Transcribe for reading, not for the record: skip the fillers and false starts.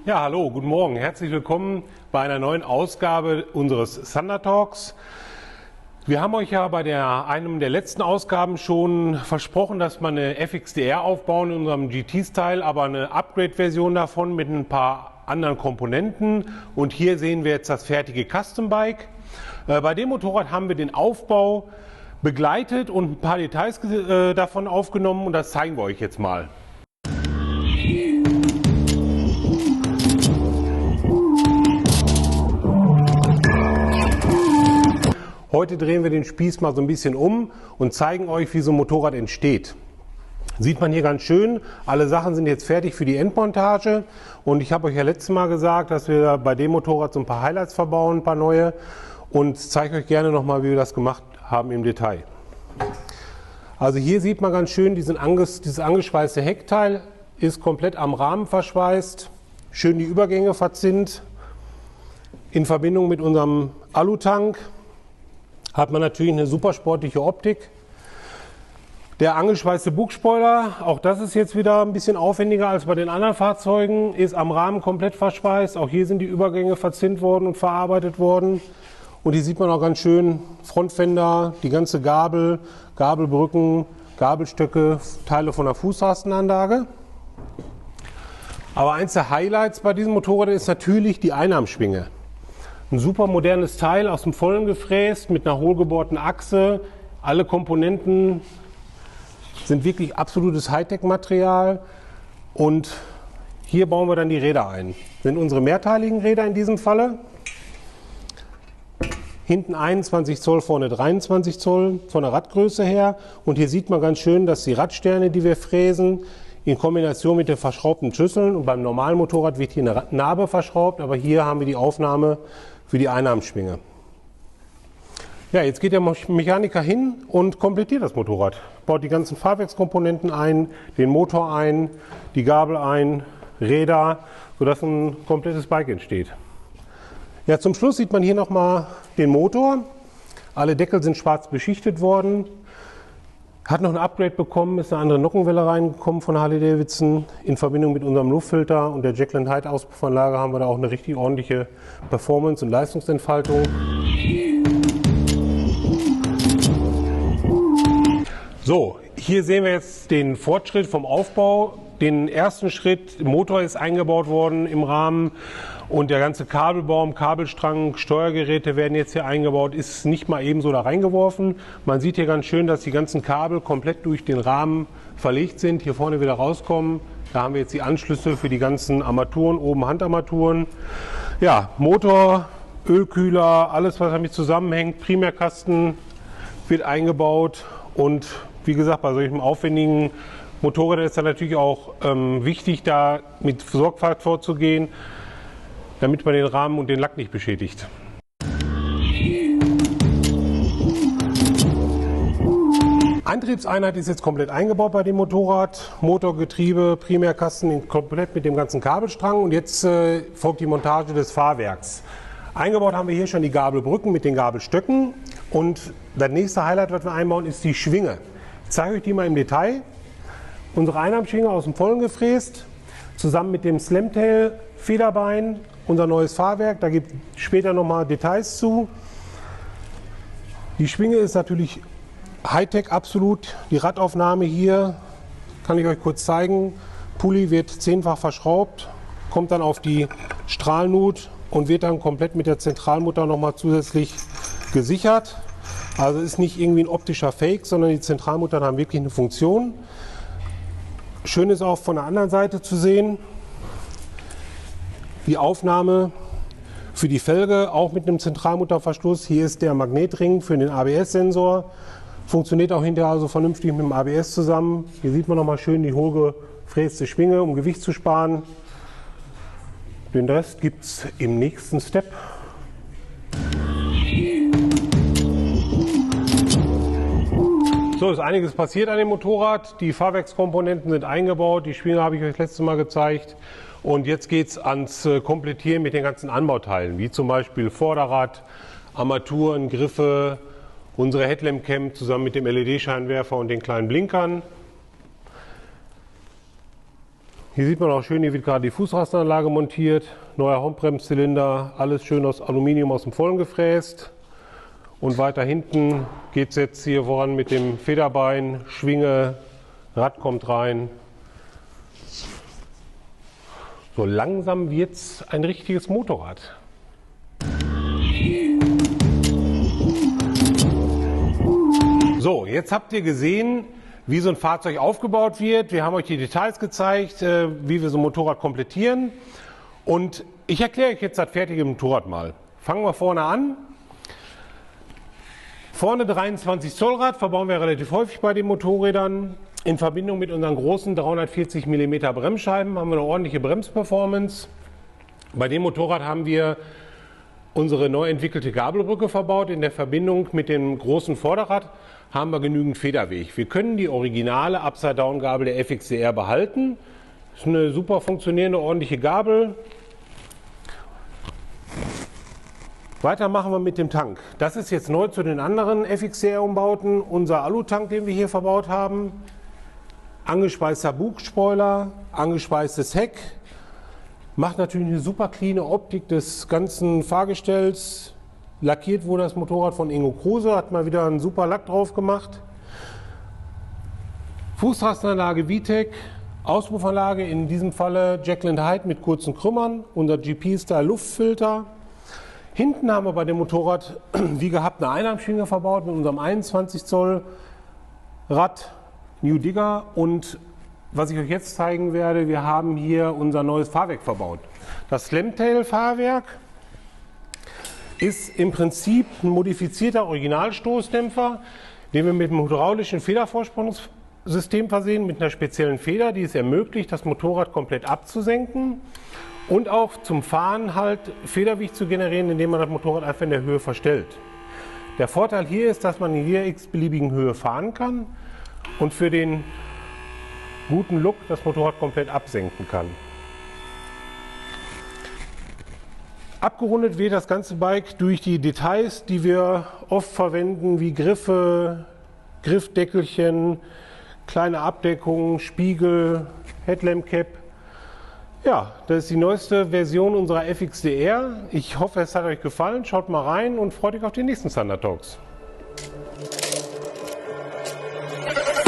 Ja, hallo, guten Morgen. Herzlich willkommen bei einer neuen Ausgabe unseres Thunder Talks. Wir haben euch ja bei einem der letzten Ausgaben schon versprochen, dass wir eine FXDR aufbauen in unserem GT-Style, aber eine Upgrade-Version davon mit ein paar anderen Komponenten. Und hier sehen wir jetzt das fertige Custom Bike. Bei dem Motorrad haben wir den Aufbau begleitet und ein paar Details davon aufgenommen und das zeigen wir euch jetzt mal. Heute drehen wir den Spieß mal so ein bisschen um und zeigen euch, wie so ein Motorrad entsteht. Sieht man hier ganz schön, alle Sachen sind jetzt fertig für die Endmontage und ich habe euch ja letztes Mal gesagt, dass wir bei dem Motorrad so ein paar Highlights verbauen, ein paar neue, und zeige euch gerne nochmal, wie wir das gemacht haben im Detail. Also hier sieht man ganz schön, dieses angeschweißte Heckteil ist komplett am Rahmen verschweißt, schön die Übergänge verzinnt, in Verbindung mit unserem Alutank. Hat man natürlich eine super sportliche Optik. Der angeschweißte Bugspoiler, auch das ist jetzt wieder ein bisschen aufwendiger als bei den anderen Fahrzeugen, ist am Rahmen komplett verschweißt. Auch hier sind die Übergänge verzinnt worden und verarbeitet worden. Und hier sieht man auch ganz schön Frontfender, die ganze Gabel, Gabelbrücken, Gabelstöcke, Teile von der Fußrastenanlage. Aber eins der Highlights bei diesem Motorrad ist natürlich die Einarmschwinge. Ein super modernes Teil, aus dem Vollen gefräst, mit einer hohlgebohrten Achse. Alle Komponenten sind wirklich absolutes Hightech-Material. Und hier bauen wir dann die Räder ein. Das sind unsere mehrteiligen Räder in diesem Falle. Hinten 21 Zoll, vorne 23 Zoll von der Radgröße her. Und hier sieht man ganz schön, dass die Radsterne, die wir fräsen, in Kombination mit den verschraubten Schüsseln, und beim normalen Motorrad wird hier eine Narbe verschraubt, aber hier haben wir die Aufnahme für die Einarmschwinge. Ja, jetzt geht der Mechaniker hin und komplettiert das Motorrad. Baut die ganzen Fahrwerkskomponenten ein, den Motor ein, die Gabel ein, Räder, sodass ein komplettes Bike entsteht. Ja, zum Schluss sieht man hier nochmal den Motor. Alle Deckel sind schwarz beschichtet worden. Hat noch ein Upgrade bekommen, ist eine andere Nockenwelle reingekommen von Harley-Davidson. In Verbindung mit unserem Luftfilter und der Jackland Hyde Auspuffanlage haben wir da auch eine richtig ordentliche Performance- und Leistungsentfaltung. So, hier sehen wir jetzt den Fortschritt vom Aufbau. Den ersten Schritt, der Motor ist eingebaut worden im Rahmen und der ganze Kabelbaum, Kabelstrang, Steuergeräte werden jetzt hier eingebaut, ist nicht mal ebenso da reingeworfen. Man sieht hier ganz schön, dass die ganzen Kabel komplett durch den Rahmen verlegt sind, hier vorne wieder rauskommen. Da haben wir jetzt die Anschlüsse für die ganzen Armaturen, oben Handarmaturen. Ja, Motor, Ölkühler, alles was damit zusammenhängt, Primärkasten wird eingebaut und wie gesagt, bei solchen aufwendigen Motorrädern ist dann natürlich auch wichtig, da mit Sorgfalt vorzugehen, damit man den Rahmen und den Lack nicht beschädigt. Antriebseinheit ist jetzt komplett eingebaut bei dem Motorrad. Motor, Getriebe, Primärkasten komplett mit dem ganzen Kabelstrang und jetzt folgt die Montage des Fahrwerks. Eingebaut haben wir hier schon die Gabelbrücken mit den Gabelstöcken und das nächste Highlight, was wir einbauen, ist die Schwinge. Ich zeige euch die mal im Detail. Unsere Einarmschwinge aus dem Vollen gefräst, zusammen mit dem Slamtail Federbein, unser neues Fahrwerk, da gibt es später nochmal Details zu. Die Schwinge ist natürlich Hightech absolut, die Radaufnahme hier kann ich euch kurz zeigen. Pulli wird 10-fach verschraubt, kommt dann auf die Strahlnut und wird dann komplett mit der Zentralmutter nochmal zusätzlich gesichert. Also ist nicht irgendwie ein optischer Fake, sondern die Zentralmuttern haben wirklich eine Funktion. Schön ist auch von der anderen Seite zu sehen, die Aufnahme für die Felge, auch mit einem Zentralmutterverschluss. Hier ist der Magnetring für den ABS-Sensor. Funktioniert auch hinterher also vernünftig mit dem ABS zusammen. Hier sieht man nochmal schön die hohlgefräste Schwinge, um Gewicht zu sparen. Den Rest gibt es im nächsten Step. So, ist einiges passiert an dem Motorrad. Die Fahrwerkskomponenten sind eingebaut, die Schwinge habe ich euch letztes Mal gezeigt. Und jetzt geht es ans Komplettieren mit den ganzen Anbauteilen, wie zum Beispiel Vorderrad, Armaturen, Griffe, unsere Headlamp Cam zusammen mit dem LED-Scheinwerfer und den kleinen Blinkern. Hier sieht man auch schön, hier wird gerade die Fußrastenanlage montiert. Neuer Handbremszylinder, alles schön aus Aluminium aus dem Vollen gefräst. Und weiter hinten geht es jetzt hier voran mit dem Federbein, Schwinge, Rad kommt rein. So langsam wird es ein richtiges Motorrad. So, jetzt habt ihr gesehen, wie so ein Fahrzeug aufgebaut wird. Wir haben euch die Details gezeigt, wie wir so ein Motorrad komplettieren. Und ich erkläre euch jetzt das fertige Motorrad mal. Fangen wir vorne an. Vorne 23 Zoll Rad verbauen wir relativ häufig bei den Motorrädern. In Verbindung mit unseren großen 340 mm Bremsscheiben haben wir eine ordentliche Bremsperformance. Bei dem Motorrad haben wir unsere neu entwickelte Gabelbrücke verbaut. In der Verbindung mit dem großen Vorderrad haben wir genügend Federweg. Wir können die originale Upside-Down-Gabel der FXDR behalten. Das ist eine super funktionierende, ordentliche Gabel. Weiter machen wir mit dem Tank. Das ist jetzt neu zu den anderen FXDR-Umbauten. Unser Alutank, den wir hier verbaut haben. Angespeister Bugspoiler, angespeistes Heck. Macht natürlich eine super cleane Optik des ganzen Fahrgestells. Lackiert wurde das Motorrad von Ingo Kruse, hat mal wieder einen super Lack drauf gemacht. Fußrastenanlage VTEC, Auspuffanlage, in diesem Falle Jekyll & Hyde mit kurzen Krümmern, unser GP-Style Luftfilter. Hinten haben wir bei dem Motorrad wie gehabt eine Einarmschwinge verbaut mit unserem 21 Zoll Rad New Digger, und was ich euch jetzt zeigen werde, wir haben hier unser neues Fahrwerk verbaut. Das Slamtail-Fahrwerk ist im Prinzip ein modifizierter Originalstoßdämpfer, den wir mit einem hydraulischen Federvorsprungssystem versehen, mit einer speziellen Feder, die es ermöglicht, das Motorrad komplett abzusenken und auch zum Fahren halt Federgewicht zu generieren, indem man das Motorrad einfach in der Höhe verstellt. Der Vorteil hier ist, dass man in jeder x-beliebigen Höhe fahren kann und für den guten Look das Motorrad komplett absenken kann. Abgerundet wird das ganze Bike durch die Details, die wir oft verwenden, wie Griffe, Griffdeckelchen, kleine Abdeckungen, Spiegel, Headlamp Cap. Ja, das ist die neueste Version unserer FXDR. Ich hoffe, es hat euch gefallen. Schaut mal rein und freut euch auf die nächsten Thunder Talks.